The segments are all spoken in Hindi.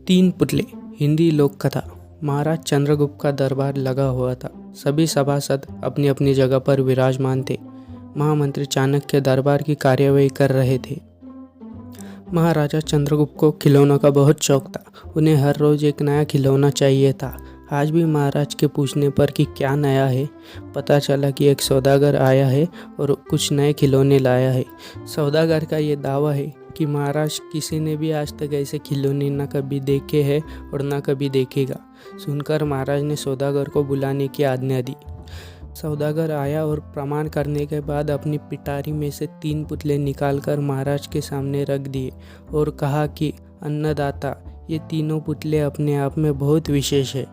तीन पुतले हिंदी लोक कथा। महाराज चंद्रगुप्त का दरबार लगा हुआ था। सभी सभासद अपनी अपनी जगह पर विराजमान थे। महामंत्री चाणक्य दरबार की कार्यवाही कर रहे थे। महाराजा चंद्रगुप्त को खिलौनों का बहुत शौक था। उन्हें हर रोज एक नया खिलौना चाहिए था। आज भी महाराज के पूछने पर कि क्या नया है, पता चला कि एक सौदागर आया है और कुछ नए खिलौने लाया है। सौदागर का ये दावा है कि महाराज किसी ने भी आज तक ऐसे खिलौने न कभी देखे हैं और न कभी देखेगा। सुनकर महाराज ने सौदागर को बुलाने की आज्ञा दी। सौदागर आया और प्रमाण करने के बाद अपनी पिटारी में से 3 पुतले निकालकर महाराज के सामने रख दिए और कहा कि अन्नदाता, ये तीनों पुतले अपने आप में बहुत विशेष है।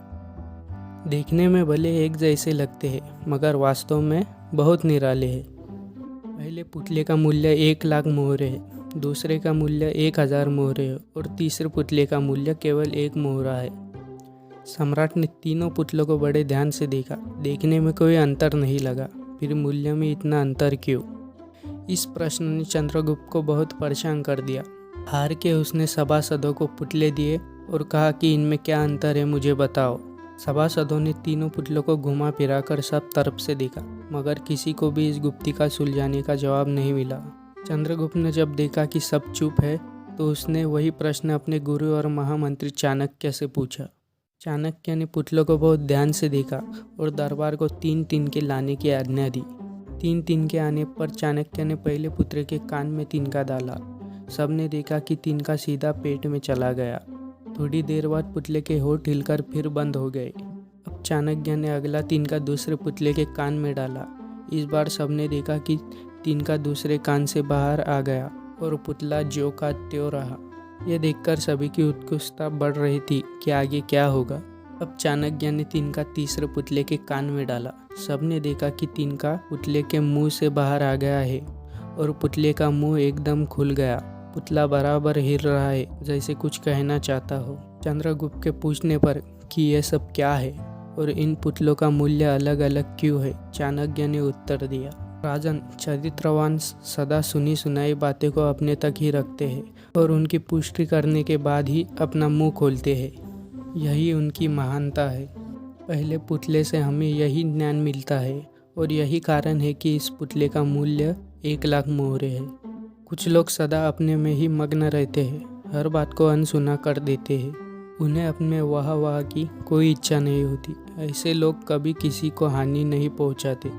देखने में भले एक जैसे लगते हैं मगर वास्तव में बहुत निराले हैं। पहले पुतले का मूल्य 1 लाख मोहरे है, दूसरे का मूल्य 1000 मोहरे है और तीसरे पुतले का मूल्य केवल 1 मोहरा है। सम्राट ने तीनों पुतलों को बड़े ध्यान से देखा। देखने में कोई अंतर नहीं लगा, फिर मूल्य में इतना अंतर क्यों? इस प्रश्न ने चंद्रगुप्त को बहुत परेशान कर दिया। हार के उसने सभासदों को पुतले दिए और कहा कि इनमें क्या अंतर है, मुझे बताओ। सभासदों ने तीनों पुतलों को घुमा फिराकर सब तरफ से देखा मगर किसी को भी इस गुप्ती का सुलझाने का जवाब नहीं मिला। चंद्रगुप्त ने जब देखा कि सब चुप है तो उसने वही प्रश्न अपने गुरु और महामंत्री चाणक्य से पूछा। चाणक्य ने पुतलों को बहुत ध्यान से देखा और दरबार को 3 के लाने की आज्ञा दी। 3 के आने पर चाणक्य ने पहले पुत्र के कान में तिनका डाला। सबने देखा कि तिनका सीधा पेट में चला गया। थोड़ी देर बाद पुतले के होंठ हिलकर फिर बंद हो गए। अब चाणक्य ने अगला तिनका दूसरे पुतले के कान में डाला। इस बार सबने देखा कि तिनका दूसरे कान से बाहर आ गया और पुतला ज्यों का त्यों रहा। यह देखकर सभी की उत्सुकता बढ़ रही थी कि आगे क्या होगा। अब चाणक्य ने तिनका तीसरे पुतले के कान में डाला। सबने देखा कि तिनका पुतले के मुंह से बाहर आ गया है और पुतले का मुंह एकदम खुल गया। पुतला बराबर हिल रहा है जैसे कुछ कहना चाहता हो। चंद्रगुप्त के पूछने पर कि यह सब क्या है और इन पुतलों का मूल्य अलग अलग क्यों है, चाणक्य ने उत्तर दिया, राजन, चरित्रवान सदा सुनी सुनाई बातें को अपने तक ही रखते हैं और उनकी पुष्टि करने के बाद ही अपना मुंह खोलते हैं। यही उनकी महानता है। पहले पुतले से हमें यही ज्ञान मिलता है और यही कारण है कि इस पुतले का मूल्य 1 लाख मोहरे है। कुछ लोग सदा अपने में ही मग्न रहते हैं, हर बात को अनसुना कर देते हैं। उन्हें अपने वाह की कोई इच्छा नहीं होती। ऐसे लोग कभी किसी को हानि नहीं पहुंचाते।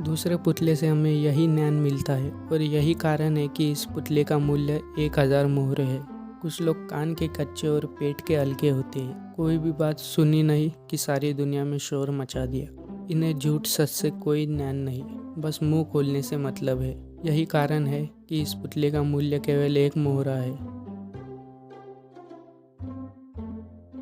दूसरे पुतले से हमें यही ज्ञान मिलता है और यही कारण है कि इस पुतले का मूल्य 1000 मोहरे है। कुछ लोग कान के कच्चे और पेट के हल्के होते हैं। कोई भी बात सुनी नहीं कि सारी दुनिया में शोर मचा दिया। इन्हें झूठ सच से कोई ज्ञान नहीं, बस मुंह खोलने से मतलब है। यही कारण है कि इस पुतले का मूल्य केवल 1 मोहरा है।